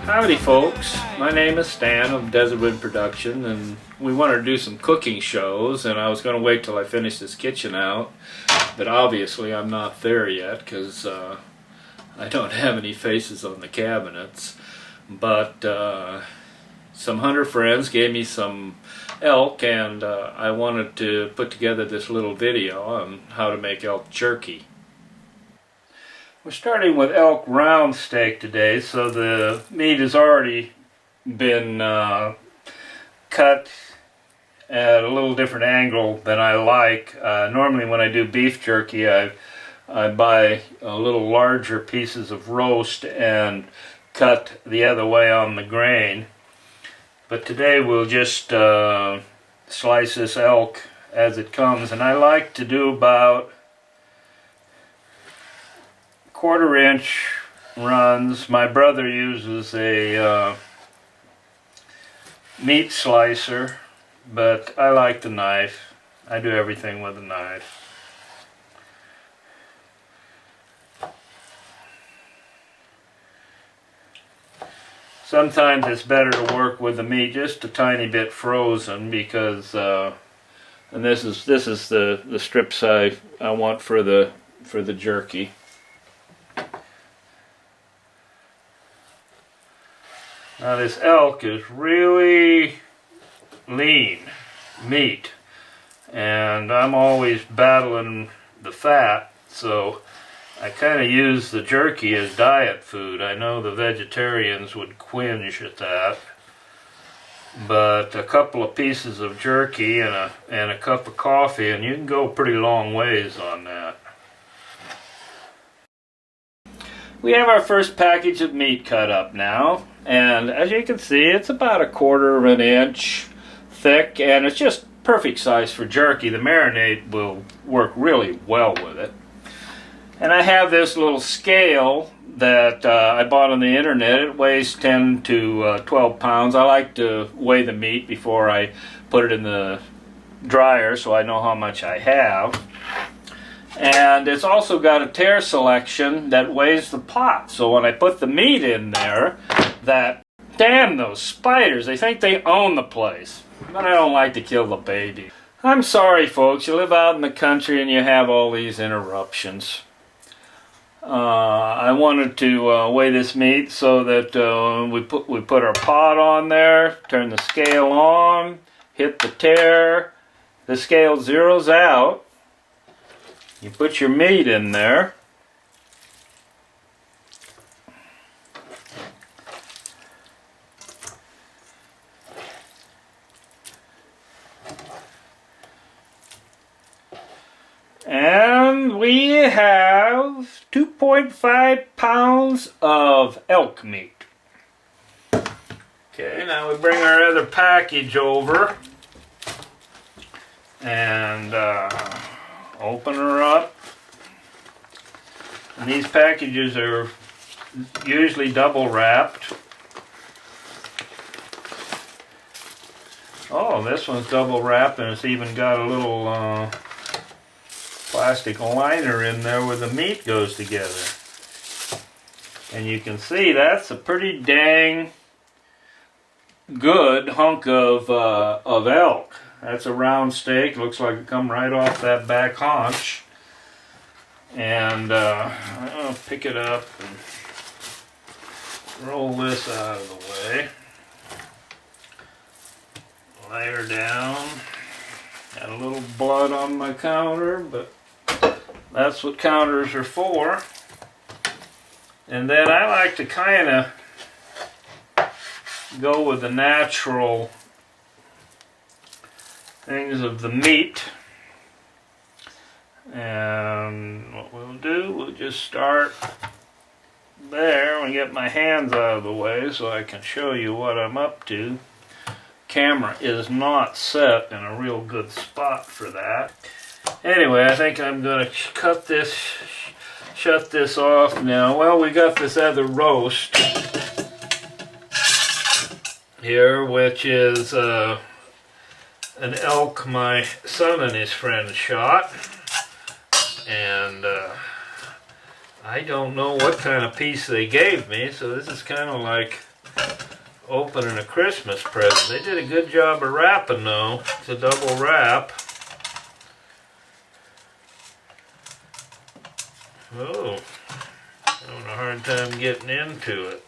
Howdy folks, my name is Stan of Desert Wind Production, and we wanted to do some cooking shows, and I was going to wait till I finish this kitchen out, but obviously I'm not there yet because I don't have any faces on the cabinets. But some hunter friends gave me some elk, and I wanted to put together this little video on how to make elk jerky. We're starting with elk round steak today, so the meat has already been cut at a little different angle than I like. Normally when I do beef jerky, I buy a little larger pieces of roast and cut the other way on the grain. But today we'll just slice this elk as it comes, and I like to do about 1/4 inch runs. My brother uses a meat slicer, but I like the knife. I do everything with a knife. Sometimes it's better to work with the meat just a tiny bit frozen, because and this is the strips I want for the jerky. Now this elk is really lean meat, and I'm always battling the fat, so I kind of use the jerky as diet food. I know the vegetarians would cringe at that, but a couple of pieces of jerky and a cup of coffee, and you can go pretty long ways on that. We have our first package of meat cut up now, and as you can see, it's about 1/4 inch thick, and it's just perfect size for jerky. The marinade will work really well with it. And I have this little scale that I bought on the internet. It weighs 10 to 12 pounds. I like to weigh the meat before I put it in the dryer so I know how much I have. And it's also got a tare selection that weighs the pot. So when I put the meat in there, damn those spiders, they think they own the place. But I don't like to kill the baby. I'm sorry folks, you live out in the country and you have all these interruptions. I wanted to weigh this meat so that we put our pot on there, turn the scale on, hit the tare, the scale zeroes out. You put your meat in there, and we have 2.5 pounds of elk meat. Okay, now we bring our other package over and open her up. And these packages are usually double wrapped. Oh, this one's double wrapped, and it's even got a little plastic liner in there where the meat goes together. And you can see that's a pretty dang good hunk of elk. That's a round steak. Looks like it come right off that back haunch. And I'll pick it up and roll this out of the way. Lay her down. Got a little blood on my counter, but that's what counters are for. And then I like to kind of go with the natural things of the meat. And what we'll do, we'll just start there and get my hands out of the way so I can show you what I'm up to. Camera is not set in a real good spot for that. Anyway, I think I'm going to shut this off now. Well, we got this other roast here, which is an elk my son and his friend shot. And I don't know what kind of piece they gave me, so this is kind of like opening a Christmas present. They did a good job of wrapping though. It's a double wrap. Oh, having a hard time getting into it.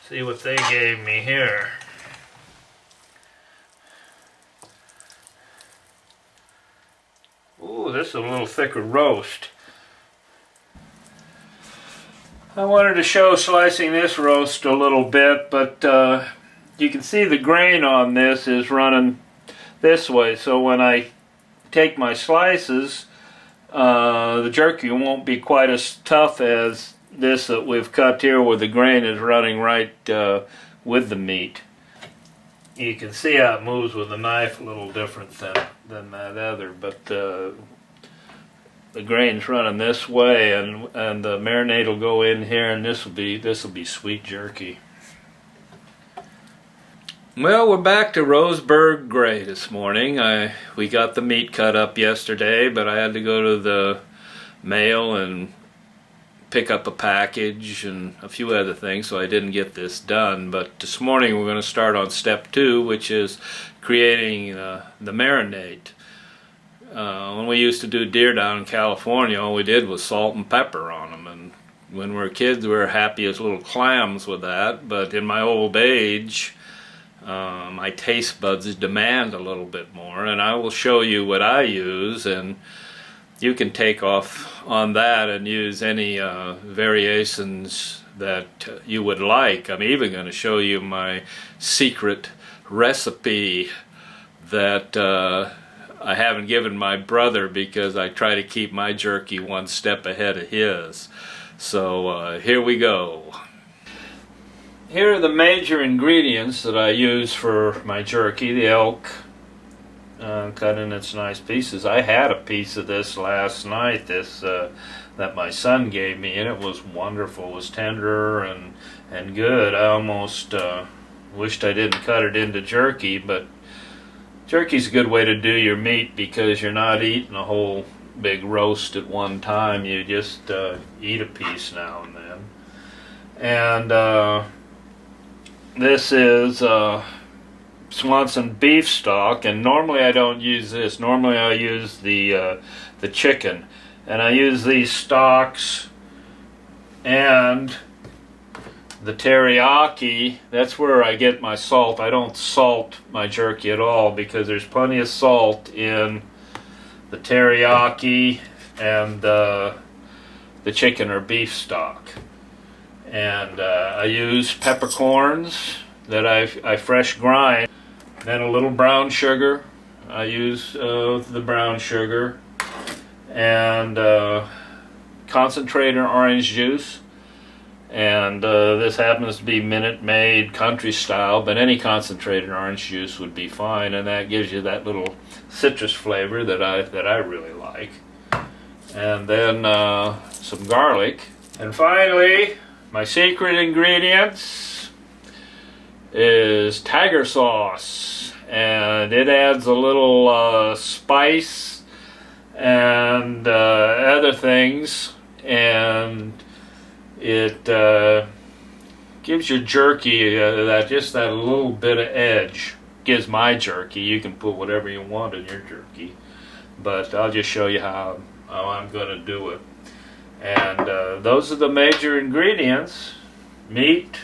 See what they gave me here. Ooh, this is a little thicker roast. I wanted to show slicing this roast a little bit, but you can see the grain on this is running this way, so when I take my slices, the jerky won't be quite as tough as this that we've cut here, where the grain is running right with the meat. You can see how it moves with the knife a little different than that other, but the grain's running this way, and the marinade will go in here, and this will be sweet jerky. Well, we're back to Roseburg Gray this morning. We got the meat cut up yesterday, but I had to go to the mail and pick up a package and a few other things, so I didn't get this done. But this morning we're going to start on step 2, which is creating the marinade. When we used to do deer down in California, all we did was salt and pepper on them, and when we were kids we were happy as little clams with that. But in my old age, my taste buds demand a little bit more, and I will show you what I use, and you can take off on that and use any variations that you would like. I'm even going to show you my secret recipe that I haven't given my brother, because I try to keep my jerky one step ahead of his. So here we go. Here are the major ingredients that I use for my jerky. The elk, cut in its nice pieces. I had a piece of this last night, that my son gave me, and it was wonderful. It was tender and good. I almost wished I didn't cut it into jerky, but jerky's a good way to do your meat, because you're not eating a whole big roast at one time. You just eat a piece now and then. And this is Swanson beef stock, and normally I don't use this. Normally I use the chicken, and I use these stocks and the teriyaki. That's where I get my salt. I don't salt my jerky at all, because there's plenty of salt in the teriyaki and the chicken or beef stock. And I use peppercorns that I fresh grind. Then a little brown sugar. I use the brown sugar, and concentrated orange juice. And this happens to be Minute Maid country style, but any concentrated orange juice would be fine, and that gives you that little citrus flavor that I really like. And then some garlic. And finally, my secret ingredients is tiger sauce, and it adds a little spice and other things, and it gives your jerky just that little bit of edge. Gives my jerky. You can put whatever you want in your jerky, but I'll just show you how I'm going to do it. And those are the major ingredients: meat,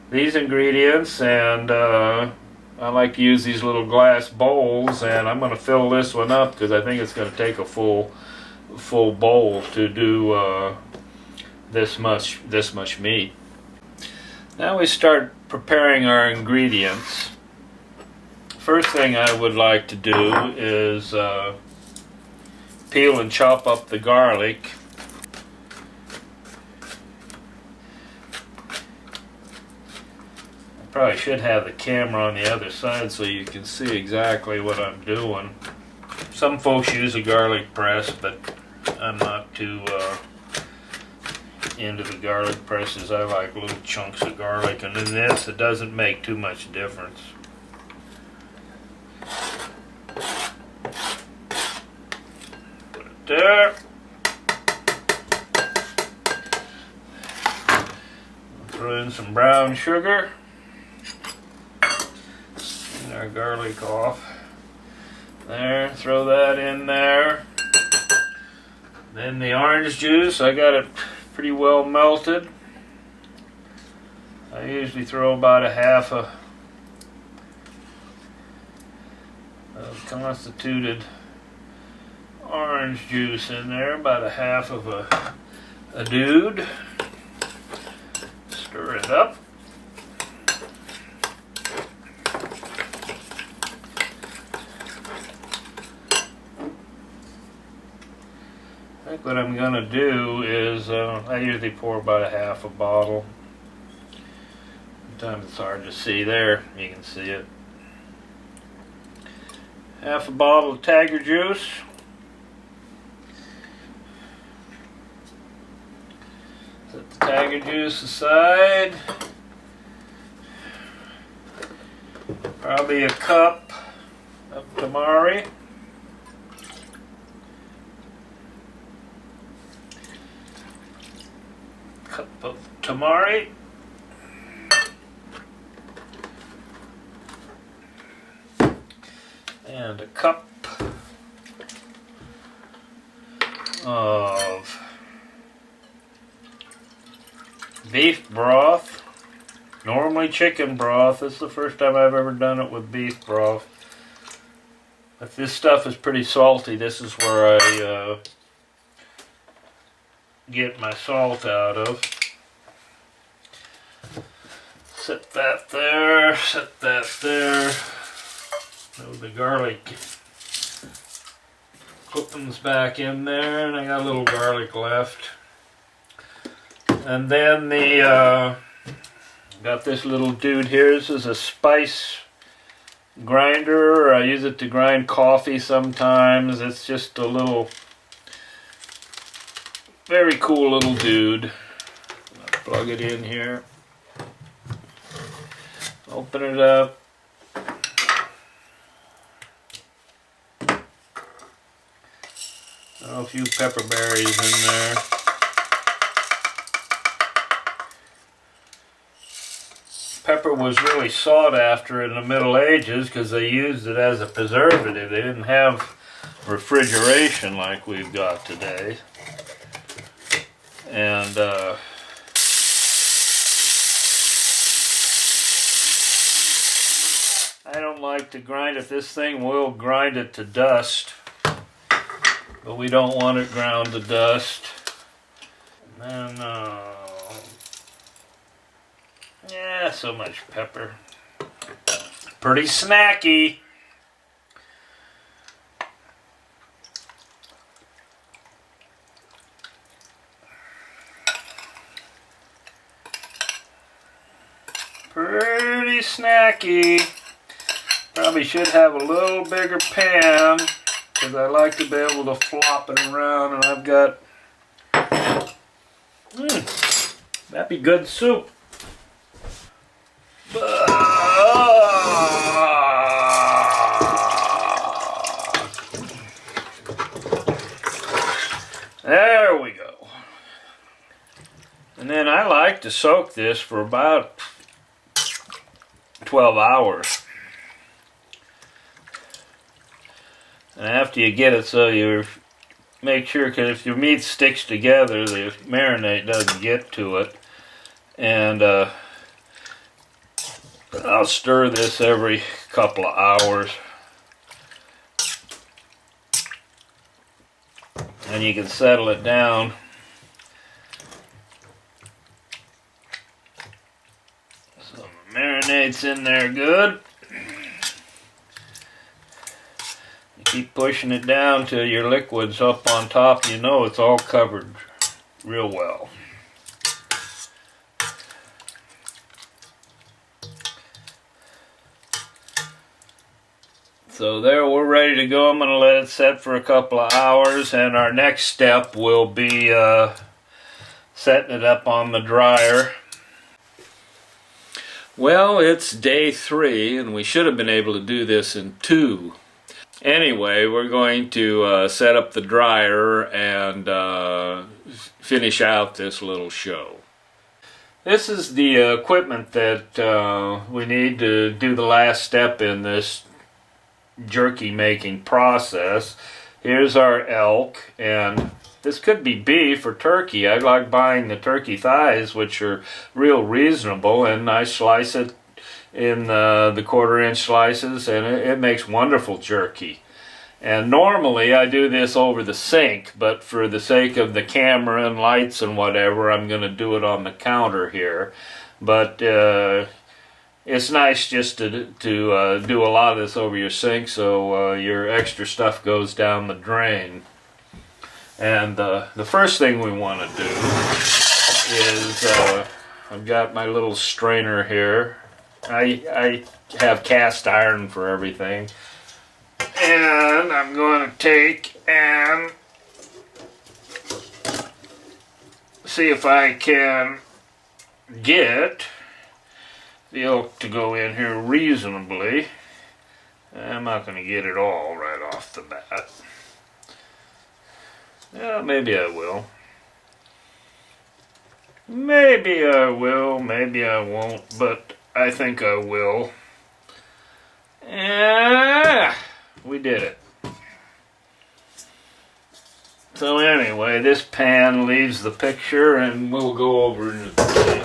these ingredients, and I like to use these little glass bowls, and I'm going to fill this one up because I think it's going to take a full bowl to do this much meat. Now we start preparing our ingredients. First thing I would like to do is peel and chop up the garlic. I probably should have the camera on the other side so you can see exactly what I'm doing. Some folks use a garlic press, but I'm not too into the garlic presses. I like little chunks of garlic, and in this it doesn't make too much difference. Put it there. Throw in some brown sugar. And our garlic off. There, throw that in there. Then the orange juice, I got it pretty well melted. I usually throw about a half of constituted orange juice in there, about a half of a dude. Stir it up. I think what I'm going to do is, I usually pour about a half a bottle. Sometimes it's hard to see. There, you can see it. Half a bottle of tiger juice. Set the tiger juice aside. Probably a cup of tamari. Cup of tamari. And a cup of beef broth. Normally chicken broth. This is the first time I've ever done it with beef broth. If this stuff is pretty salty, this is where I get my salt out of. Set that there, set that there. Throw the garlic clippings back in there, and I got a little garlic left. And then got this little dude here. This is a spice grinder. I use it to grind coffee sometimes. It's just a little, very cool little dude. I'll plug it in here. Open it up. A few pepper berries in there. Pepper was really sought after in the Middle Ages because they used it as a preservative. They didn't have refrigeration like we've got today. And I don't like to grind it. This thing will grind it to dust. But we don't want it ground to dust. And then, yeah, so much pepper. Pretty snacky. Pretty snacky. Probably should have a little bigger pan, because I like to be able to flop it around, and I've got, that'd be good soup. There we go. And then I like to soak this for about 12 hours. And after you get it, so you make sure, because if your meat sticks together, the marinade doesn't get to it. And I'll stir this every couple of hours. And you can settle it down. So the marinade's in there good. Keep pushing it down till your liquid's up on top. You know it's all covered real well. So there, we're ready to go. I'm going to let it set for a couple of hours, and our next step will be setting it up on the dryer. Well, it's day 3, and we should have been able to do this in 2. Anyway, we're going to set up the dryer and finish out this little show. This is the equipment that we need to do the last step in this jerky making process. Here's our elk, and this could be beef or turkey. I like buying the turkey thighs, which are real reasonable, and I slice it in the 1/4-inch slices, and it makes wonderful jerky. And normally I do this over the sink, but for the sake of the camera and lights and whatever, I'm going to do it on the counter here. But it's nice just to do a lot of this over your sink, so your extra stuff goes down the drain. And the first thing we want to do is, I've got my little strainer here. I have cast iron for everything. And I'm going to take and see if I can get the elk to go in here reasonably. I'm not going to get it all right off the bat. Yeah, maybe I will. Maybe I will, maybe I won't, but I think I will. Yeah. We did it. So anyway, this pan leaves the picture, and we'll go over into the thing.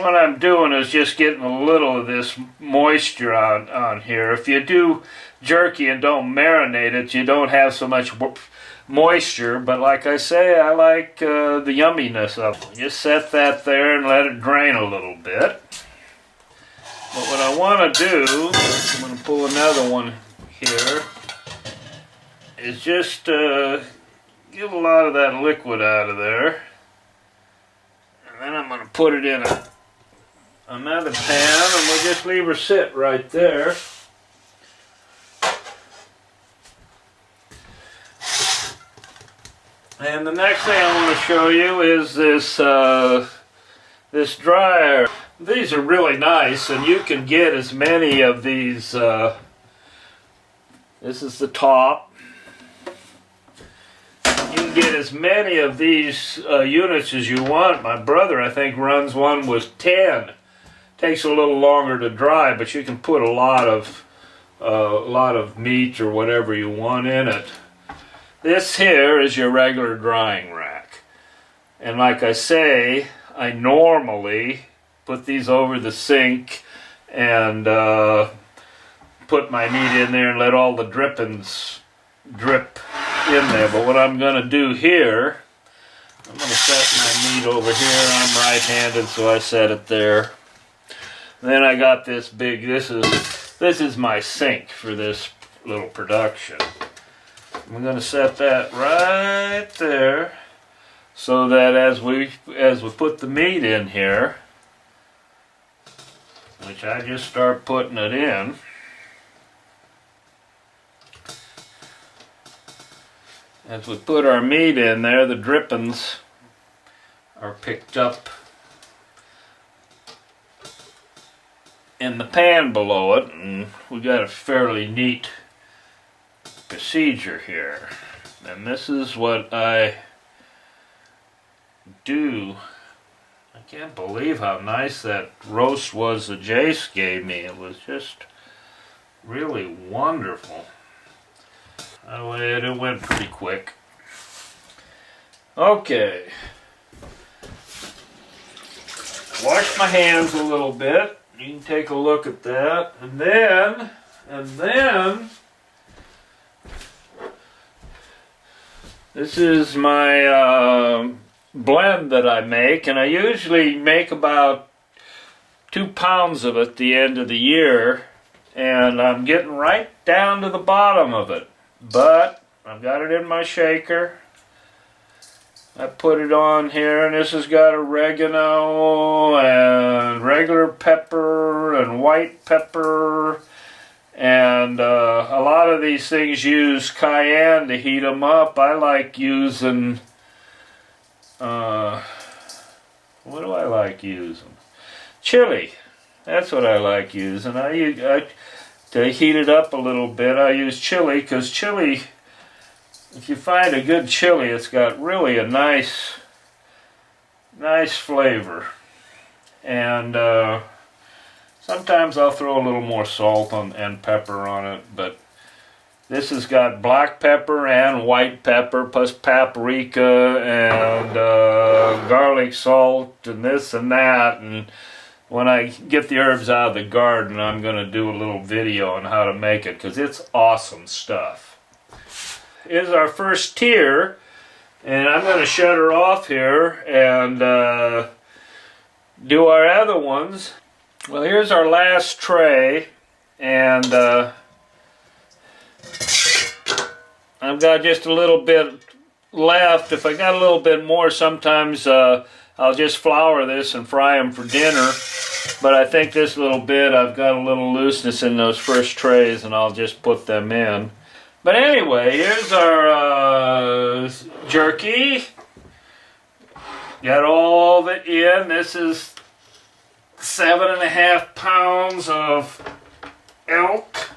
What I'm doing is just getting a little of this moisture on here. If you do jerky and don't marinate it, you don't have so much moisture, but like I say, I like the yumminess of it. Just set that there and let it drain a little bit. But what I want to do, I'm going to pull another one here, is just give a lot of that liquid out of there. And then I'm going to put it in another pan, and we'll just leave her sit right there. And the next thing I want to show you is this dryer. These are really nice, and you can get as many of these. This is the top. You can get as many of these units as you want. My brother, I think, runs one with 10. Takes a little longer to dry, but you can put a lot of meat or whatever you want in it. This here is your regular drying rack, and like I say, I normally put these over the sink and put my meat in there and let all the drippings drip in there. But what I'm going to do here, I'm going to set my meat over here. I'm right-handed, so I set it there. And then I got this big, this is my sink for this little production. I'm going to set that right there so that as we put the meat in here, which I just start putting it in, as we put our meat in there, the drippings are picked up in the pan below it, and we got a fairly neat procedure here. And this is what I do. I can't believe how nice that roast was that Jace gave me. It was just really wonderful. It went pretty quick. Okay. Wash my hands a little bit. You can take a look at that. And then this is my blend that I make, and I usually make about 2 pounds of it at the end of the year, and I'm getting right down to the bottom of it. But I've got it in my shaker. I put it on here, and this has got oregano and regular pepper and white pepper, and a lot of these things use cayenne to heat them up. I like using what do I like using? Chili. That's what I like using. To heat it up a little bit, I use chili, because chili, if you find a good chili, it's got really a nice Nice flavor. And sometimes I'll throw a little more salt and pepper on it, but this has got black pepper and white pepper, plus paprika and garlic salt and this and that. And when I get the herbs out of the garden, I'm going to do a little video on how to make it, because it's awesome stuff. Here's our first tier, and I'm going to shut her off here and do our other ones. Well, here's our last tray, and I've got just a little bit left. If I got a little bit more, sometimes I'll just flour this and fry them for dinner. But I think this little bit, I've got a little looseness in those first trays, and I'll just put them in. But anyway, here's our jerky. Got all of it in. This is 7.5 pounds of elk.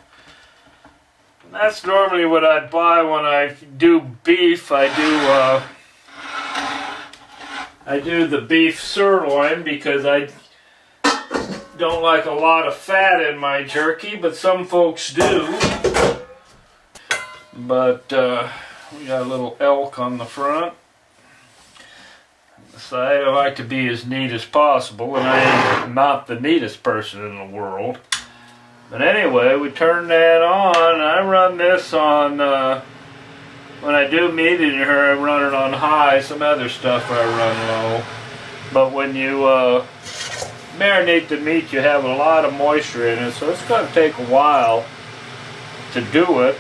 That's normally what I'd buy when I do beef. I do the beef sirloin because I don't like a lot of fat in my jerky, but some folks do. But we got a little elk on the front. On the side, I like to be as neat as possible, and I am not the neatest person in the world. But anyway, we turn that on. I run this on, when I do meat in here, I run it on high. Some other stuff I run low. But when you marinate the meat, you have a lot of moisture in it, so it's going to take a while to do it.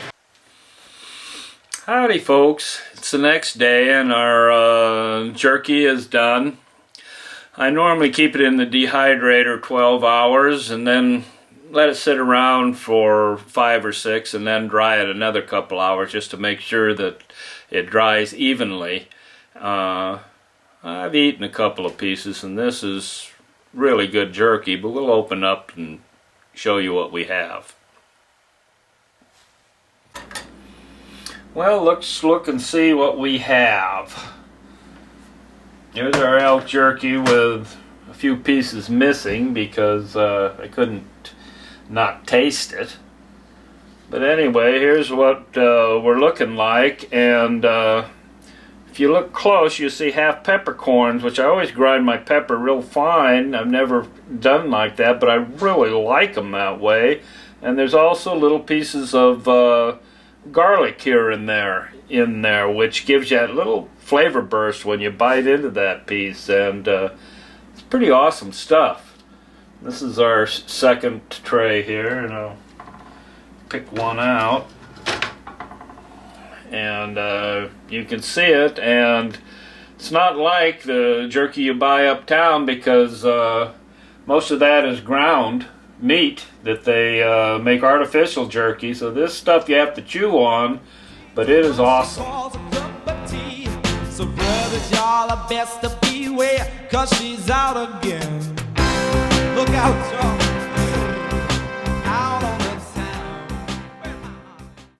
Howdy folks, it's the next day and our jerky is done. I normally keep it in the dehydrator 12 hours and then let it sit around for 5 or 6 and then dry it another couple hours just to make sure that it dries evenly. I've eaten a couple of pieces and this is really good jerky, but we'll open up and show you what we have. Well, let's look and see what we have. Here's our elk jerky with a few pieces missing because I couldn't not taste it. But anyway, here's what we're looking like, and if you look close you see half peppercorns, which I always grind my pepper real fine. I've never done like that, but I really like them that way. And there's also little pieces of garlic here and there in there, which gives you a little flavor burst when you bite into that piece, and it's pretty awesome stuff. This is our second tray here, and I'll pick one out, and you can see it, and it's not like the jerky you buy uptown because most of that is ground meat that they make artificial jerky, so this stuff you have to chew on, but it is awesome. So brothers, y'all are best to beware, 'cause she's out again. Look out, y'all.